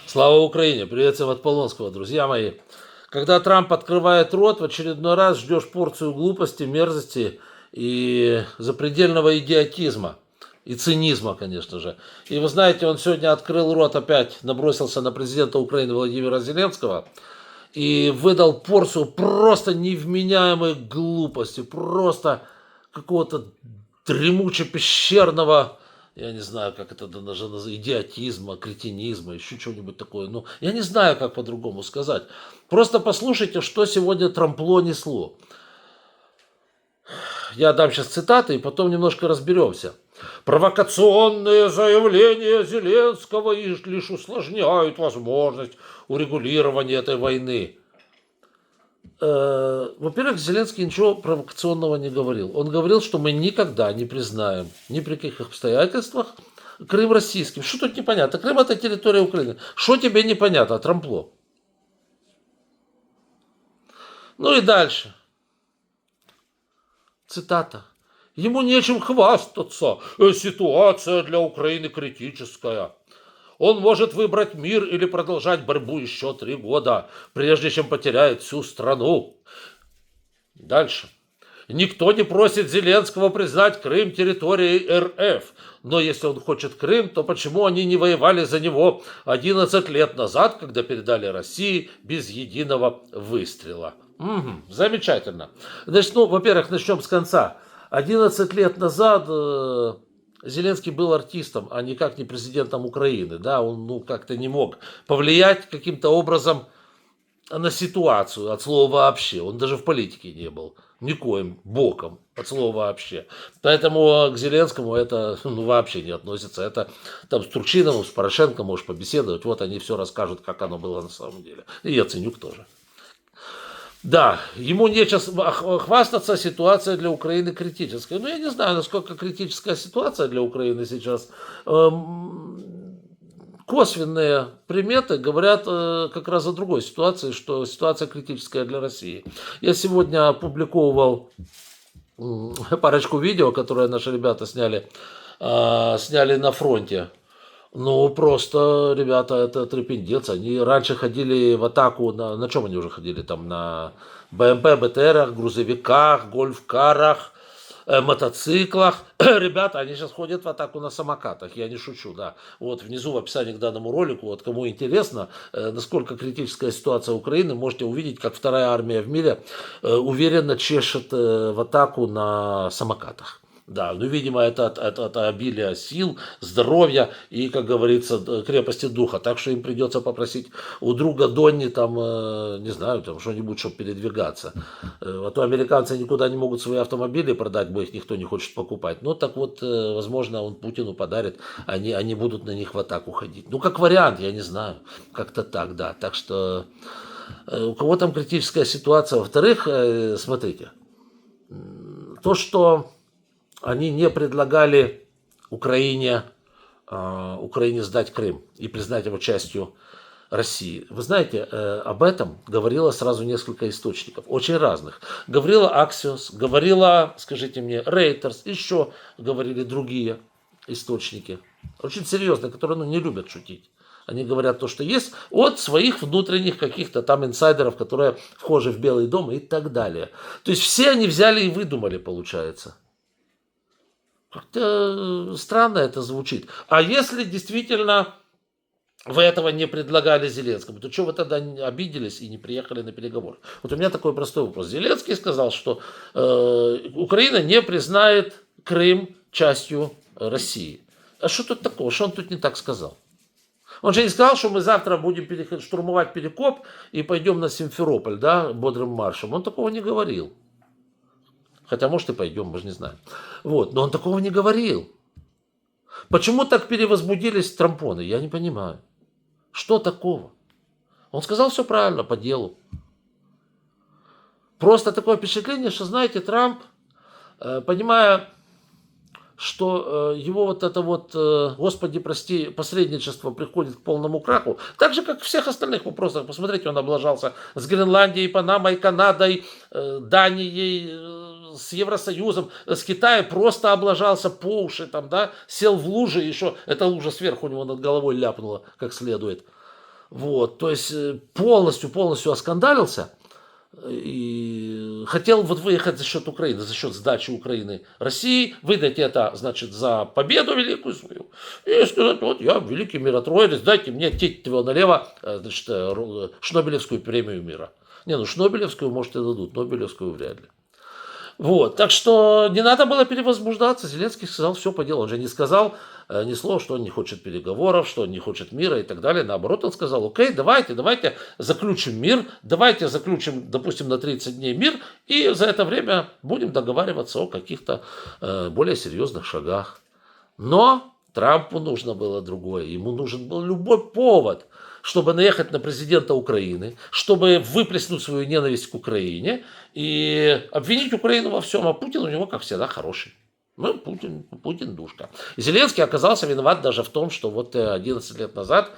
Слава Украине! Приветствую от Полонского, друзья мои. Когда Трамп открывает рот, в очередной раз ждешь порцию глупости, мерзости и запредельного идиотизма. И цинизма, конечно же. И вы знаете, он сегодня открыл рот опять, набросился на президента Украины Владимира Зеленского и выдал порцию просто невменяемой глупости, просто какого-то дремуче-пещерного, я не знаю, как это даже назвать, идиотизма, кретинизма, еще чего-нибудь такое. Ну, я не знаю, как по-другому сказать. Просто послушайте, что сегодня Трампло несло. Я дам сейчас цитаты, и потом немножко разберемся. Провокационные заявления Зеленского лишь усложняют возможность урегулирования этой войны. Во-первых, Зеленский ничего провокационного не говорил. Он говорил, что мы никогда не признаем ни при каких обстоятельствах Крым российским. Что тут непонятно? Крым — это территория Украины. Что тебе непонятно, Трампло? Ну и дальше. Цитата. Ему нечем хвастаться. Ситуация для Украины критическая. Он может выбрать мир или продолжать борьбу еще 3 года, прежде чем потеряет всю страну. Дальше. Никто не просит Зеленского признать Крым территорией РФ. Но если он хочет Крым, то почему они не воевали за него 11 лет назад, когда передали России без единого выстрела? Замечательно. Значит, во-первых, начнем с конца. 11 лет назад Зеленский был артистом, а никак не президентом Украины. Да, он как-то не мог повлиять каким-то образом на ситуацию от слова вообще. Он даже в политике не был. Никоим боком от слова вообще. Поэтому к Зеленскому это вообще не относится. Это там с Турчиновым, с Порошенко можешь побеседовать. Вот они все расскажут, как оно было на самом деле. И Яценюк тоже. Да, ему нечем хвастаться, ситуация для Украины критическая. Но я не знаю, насколько критическая ситуация для Украины сейчас. Косвенные приметы говорят как раз о другой ситуации, что ситуация критическая для России. Я сегодня опубликовывал парочку видео, которые наши ребята сняли на фронте. Ну, просто, ребята, это трепендец. Они раньше ходили в атаку, на чем они уже ходили? Там на БМП, БТРах, грузовиках, гольф-карах, мотоциклах. Ребята, они сейчас ходят в атаку на самокатах, я не шучу, да. Вот внизу в описании к данному ролику, вот кому интересно, насколько критическая ситуация Украины, можете увидеть, как вторая армия в мире уверенно чешет в атаку на самокатах. Да, ну, видимо, это обилие сил, здоровья и, как говорится, крепости духа. Так что им придется попросить у друга Донни там, не знаю, там что-нибудь, чтобы передвигаться. А то американцы никуда не могут свои автомобили продать, бо их никто не хочет покупать. Ну, так вот, возможно, он Путину подарит, они будут на них в атаку ходить. Ну, как вариант, я не знаю. Как-то так, да. Так что у кого там критическая ситуация. Во-вторых, смотрите, то, что они не предлагали Украине сдать Крым и признать его частью России. Вы знаете, об этом говорило сразу несколько источников, очень разных. Говорила Axios, говорила, скажите мне, Reuters, еще говорили другие источники, очень серьезные, которые не любят шутить. Они говорят то, что есть, от своих внутренних каких-то там инсайдеров, которые вхожи в Белый дом и так далее. То есть все они взяли и выдумали, получается. Как-то странно это звучит. А если действительно вы этого не предлагали Зеленскому, то что вы тогда обиделись и не приехали на переговоры? Вот у меня такой простой вопрос. Зеленский сказал, что Украина не признает Крым частью России. А что тут такого? Что он тут не так сказал? Он же не сказал, что мы завтра будем штурмовать Перекоп и пойдем на Симферополь, да, бодрым маршем. Он такого не говорил. Хотя, может, и пойдем, мы же не знаем. Вот. Но он такого не говорил. Почему так перевозбудились трампоны? Я не понимаю. Что такого? Он сказал все правильно, по делу. Просто такое впечатление, что, знаете, Трамп, понимая, что его вот это вот, Господи, прости, посредничество приходит к полному краху, так же, как в всех остальных вопросах. Посмотрите, он облажался с Гренландией, Панамой, Канадой, Данией, с Евросоюзом, с Китаем просто облажался по уши, там, да, сел в лужи, еще эта лужа сверху у него над головой ляпнула как следует. Вот, то есть полностью оскандалился и хотел вот выехать за счет Украины, за счет сдачи Украины России, выдать это, значит, за победу великую свою, и сказать, вот я великий миротворец, дайте мне теть-его налево, значит, Шнобелевскую премию мира. Не, ну Шнобелевскую, может, и дадут, Нобелевскую вряд ли. Вот, так что не надо было перевозбуждаться. Зеленский сказал все по делу. Он же не сказал ни слова, что он не хочет переговоров, что он не хочет мира и так далее. Наоборот, он сказал, окей, давайте заключим мир, давайте заключим, допустим, на 30 дней мир, и за это время будем договариваться о каких-то более серьезных шагах. Но Трампу нужно было другое. Ему нужен был любой повод, чтобы наехать на президента Украины, чтобы выплеснуть свою ненависть к Украине и обвинить Украину во всем. А Путин у него, как всегда, хороший. Ну, Путин душка. И Зеленский оказался виноват даже в том, что вот 11 лет назад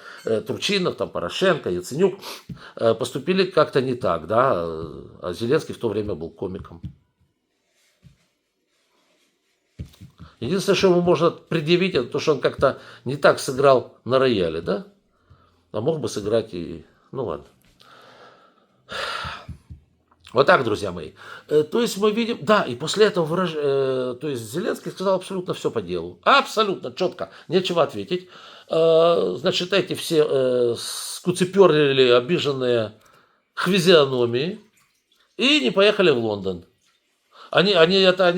Турчинов, там, Порошенко, Яценюк поступили как-то не так, да, а Зеленский в то время был комиком. Единственное, что ему можно предъявить, это то, что он как-то не так сыграл на рояле, да? А мог бы сыграть и... Ну ладно. Вот так, друзья мои. То есть мы видим... Да, и после этого то есть Зеленский сказал абсолютно все по делу. Абсолютно четко. Нечего ответить. Значит, эти все скуцеперли обиженные хвизиономии и не поехали в Лондон. Они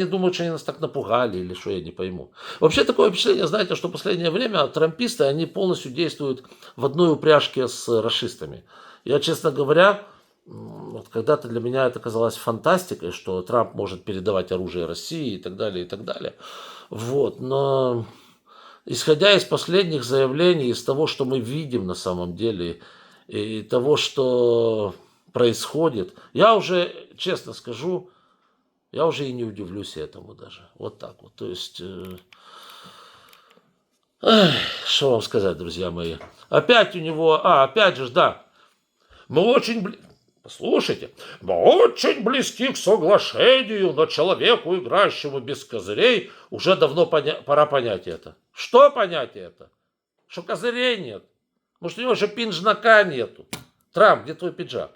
думают, что они нас так напугали или что, я не пойму. Вообще такое впечатление, знаете, что в последнее время трамписты, они полностью действуют в одной упряжке с рашистами. Я, честно говоря, вот когда-то для меня это казалось фантастикой, что Трамп может передавать оружие России и так далее, и так далее. Вот, но исходя из последних заявлений, из того, что мы видим на самом деле, и того, что происходит, я уже, честно скажу, я уже и не удивлюсь этому даже. Вот так вот. То есть, что вам сказать, друзья мои. Опять у него, опять же, да. Мы очень, послушайте, мы очень близки к соглашению, но человеку, играющему без козырей, уже давно пора понять это. Что понять это? Что козырей нет. Может, у него же пинжака нету. Трамп, где твой пиджак?